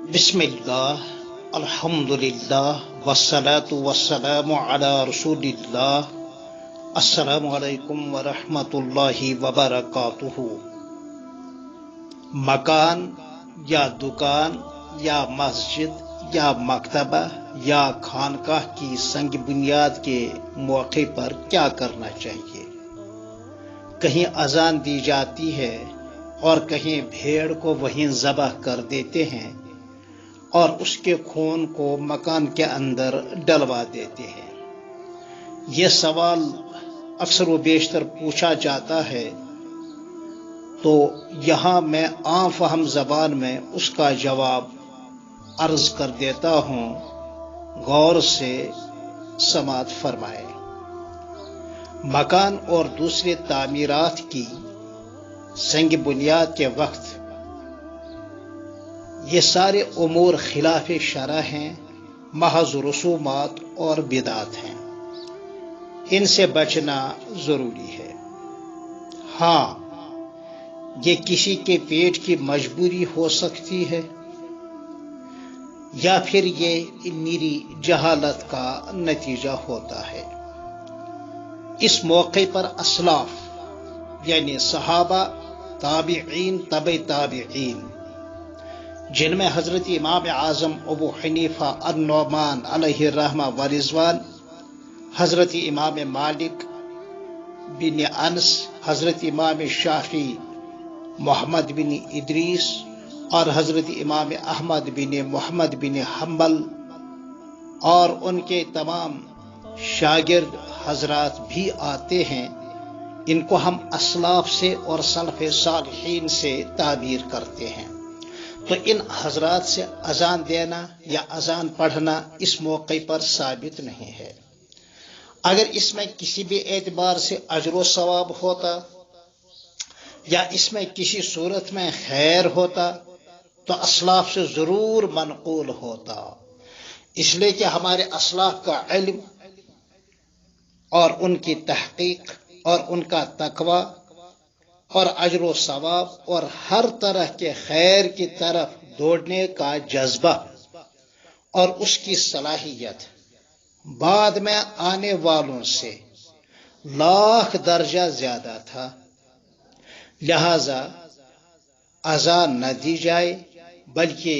बिस्मिल्लाह अल्हम्दुलिल्लाह वस्सलातु वस्सलामु अला रसूलिल्लाह। अस्सलामु अलैकुम व रहमतुल्लाहि व बरकातुहू। मकान या दुकान या मस्जिद या मकतबा या खानकाह की संग बुनियाद के मौके पर क्या करना चाहिए। कहीं अजान दी जाती है और कहीं भेड़ को वहीं ज़बह कर देते हैं और उसके खून को मकान के अंदर डलवा देते हैं। यह सवाल अक्सर व बेशतर पूछा जाता है, तो यहाँ मैं आम फहम ज़बान में उसका जवाब अर्ज कर देता हूँ, गौर से समात फरमाए। मकान और दूसरे तामीरात की संग बुनियाद के वक्त ये सारे उमूर खिलाफ शरअ हैं, महज रसूमात और बिदात हैं। इनसे बचना जरूरी है। हाँ, ये किसी के पेट की मजबूरी हो सकती है या फिर ये निरी जहालत का नतीजा होता है। इस मौके पर असलाफ यानी सहाबा, ताबिईन, तबे ताबिईन, जिनमें हजरत इमाम आज़म अबू हनीफा अन-नुमान अलैहि रहमा व रिज़वान, हजरत इमाम मालिक बिन अनस, हजरत इमाम शाफी मोहम्मद बिन इदरीस और हजरत इमाम अहमद बिन मोहम्मद बिन हम्बल और उनके तमाम शागिर्द हजरात भी आते हैं। इनको हम असलाफ से और सलफ़े सालिहीन से ताबीर करते हैं। तो इन हजरात से अजान देना या अजान पढ़ना इस मौके पर साबित नहीं है। अगर इसमें किसी भी एतबार से अजर व सवाब होता या इसमें किसी सूरत में खैर होता तो असलाफ से जरूर मनकूल होता, इसलिए कि हमारे असलाफ का इल्म और उनकी तहकीक और उनका तकवा और अजर व सवाब और हर तरह के खैर की तरफ दौड़ने का जज्बा और उसकी सलाहियत बाद में आने वालों से लाख दर्जा ज्यादा था। लिहाजा अजान न दी जाए बल्कि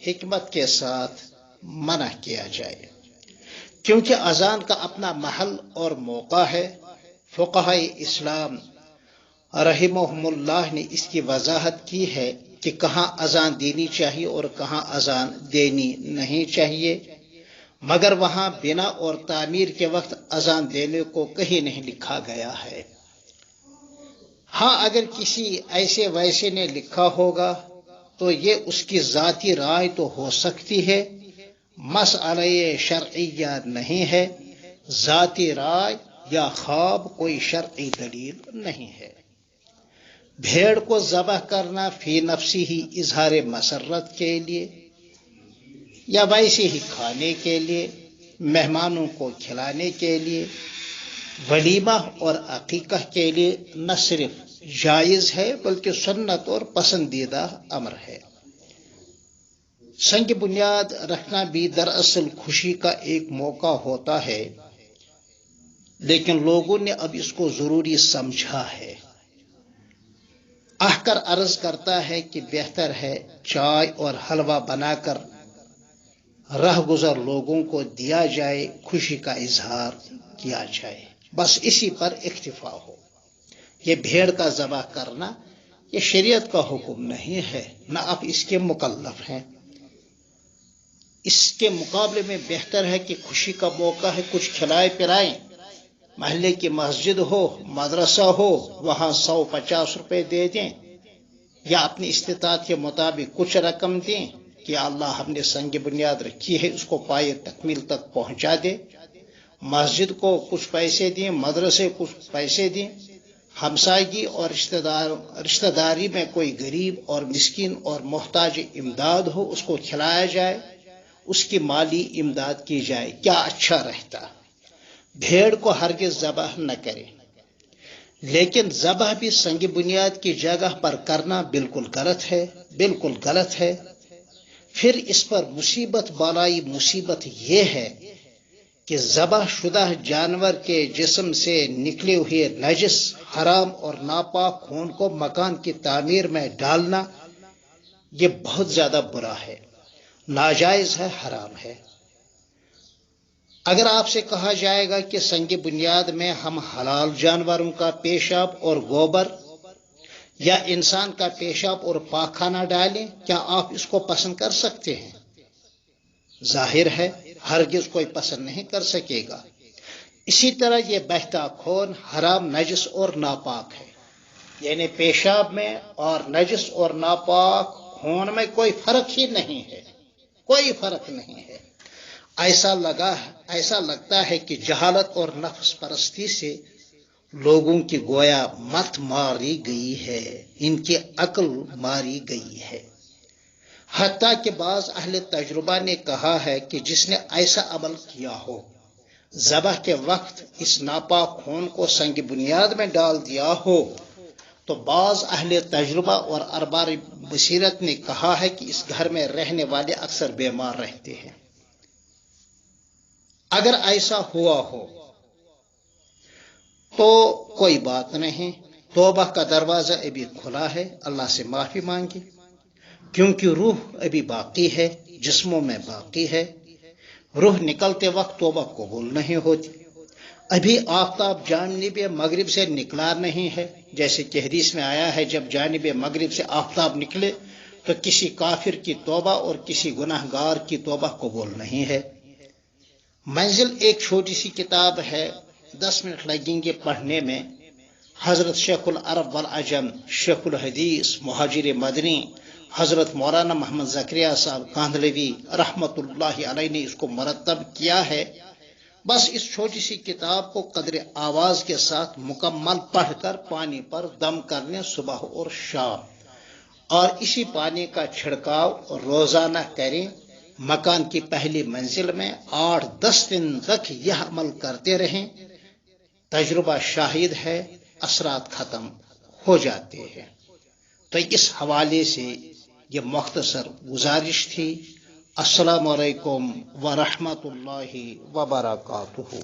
हिकमत के साथ मना किया जाए, क्योंकि अजान का अपना महल और मौका है। फुक़हा-ए इस्लाम रहिमहुमुल्लाह ने इसकी वजाहत की है कि कहाँ अजान देनी चाहिए और कहाँ अजान देनी नहीं चाहिए, मगर वहाँ बिना और तामीर के वक्त अजान देने को कहीं नहीं लिखा गया है। हाँ, अगर किसी ऐसे वैसे ने लिखा होगा तो ये उसकी जाती राय तो हो सकती है, मसअला शरइया नहीं है। जाती राय या ख्वाब कोई शरई दलील नहीं है। भेड़ को ज़बह करना फी नफ्सी ही इजहार मसरत के लिए या वैसे ही खाने के लिए, मेहमानों को खिलाने के लिए, वलीमा और अकीक़ह के लिए न सिर्फ जायज़ है बल्कि सुन्नत और पसंदीदा अमर है। संग बुनियाद रखना भी दरअसल खुशी का एक मौका होता है, लेकिन लोगों ने अब इसको जरूरी समझा है। आहकर अर्ज करता है कि बेहतर है चाय और हलवा बनाकर रहगुजर लोगों को दिया जाए, खुशी का इजहार किया जाए, बस इसी पर इक्तिफा हो। ये भेड़ का ज़बह करना ये शरीयत का हुक्म नहीं है, न आप इसके मुकल्लफ हैं। इसके मुकाबले में बेहतर है कि खुशी का मौका है, कुछ खिलाए पिलाएं। महल्ले की मस्जिद हो, मदरसा हो, वहां 150 रुपए दे दें या अपनी इस्तिताअत के मुताबिक कुछ रकम दें कि अल्लाह हमने संग बुनियाद रखी है, उसको पाए तकमील तक पहुंचा दे। मस्जिद को कुछ पैसे दें, मदरसे कुछ पैसे दें। हमसायगी और रिश्तेदारी में कोई गरीब और मिस्किन और मोहताज इमदाद हो, उसको खिलाया जाए, उसकी माली इमदाद की जाए, क्या अच्छा रहता। भेड़ को हरगिज़ ज़बह न करें, लेकिन ज़बह भी संग बुनियाद की जगह पर करना बिल्कुल गलत है, बिल्कुल गलत है। پھر اس پر مصیبت بالائی مصیبت یہ ہے کہ ذبح شدہ جانور کے جسم سے نکلے ہوئے نجس حرام اور ناپاک خون کو مکان کی تعمیر میں ڈالنا یہ بہت زیادہ برا ہے، ناجائز ہے، حرام ہے۔ اگر آپ سے کہا جائے گا کہ سنگ بنیاد میں ہم حلال جانوروں کا پیشاب اور گوبر یا انسان کا پیشاب اور پاخانہ ڈالیں، کیا آپ اس کو پسند کر سکتے ہیں؟ ظاہر ہے ہرگز کوئی پسند نہیں کر سکے گا۔ اسی طرح یہ بہتا خون حرام، نجس اور ناپاک ہے، یعنی پیشاب میں اور نجس اور ناپاک خون میں کوئی فرق ہی نہیں ہے، کوئی فرق نہیں ہے۔ ایسا لگتا ہے کہ جہالت اور نفس پرستی سے لوگوں کی گویا مت ماری گئی ہے، ان کی عقل ماری گئی ہے۔ حتیٰ کہ بعض اہل تجربہ نے کہا ہے کہ جس نے ایسا عمل کیا ہو، ذبح کے وقت اس ناپاک خون کو سنگ بنیاد میں ڈال دیا ہو، تو بعض اہل تجربہ اور ارباب بصیرت نے کہا ہے کہ اس گھر میں رہنے والے اکثر بیمار رہتے ہیں۔ اگر ایسا ہوا ہو تو کوئی بات نہیں، توبہ کا دروازہ ابھی کھلا ہے، اللہ سے معافی مانگی، کیونکہ روح ابھی باقی ہے، جسموں میں باقی ہے۔ روح نکلتے وقت توبہ قبول نہیں ہوتی۔ ابھی آفتاب جانب مغرب سے نکلا نہیں ہے، جیسے کہ حدیث میں آیا ہے جب جانب مغرب سے آفتاب نکلے تو کسی کافر کی توبہ اور کسی گناہ گار کی توبہ قبول نہیں ہے۔ منزل ایک چھوٹی سی کتاب ہے، 10 منٹ لگیں گے پڑھنے میں۔ حضرت شیخ العرب والعجم، شیخ الحدیث مہاجر مدنی حضرت مولانا محمد زکریا صاحب کاندھلوی رحمت اللہ علیہ نے اس کو مرتب کیا ہے۔ بس اس چھوٹی سی کتاب کو قدر آواز کے ساتھ مکمل پڑھ کر پانی پر دم کرنے صبح اور شام، اور اسی پانی کا چھڑکاؤ روزانہ کریں۔ مکان کی پہلی منزل میں 8-10 دن تک یہ عمل کرتے رہیں، تجربہ شاہد ہے اثرات ختم ہو جاتے ہیں۔ تو اس حوالے سے یہ مختصر گزارش تھی۔ السلام علیکم ورحمۃ اللہ وبرکاتہ۔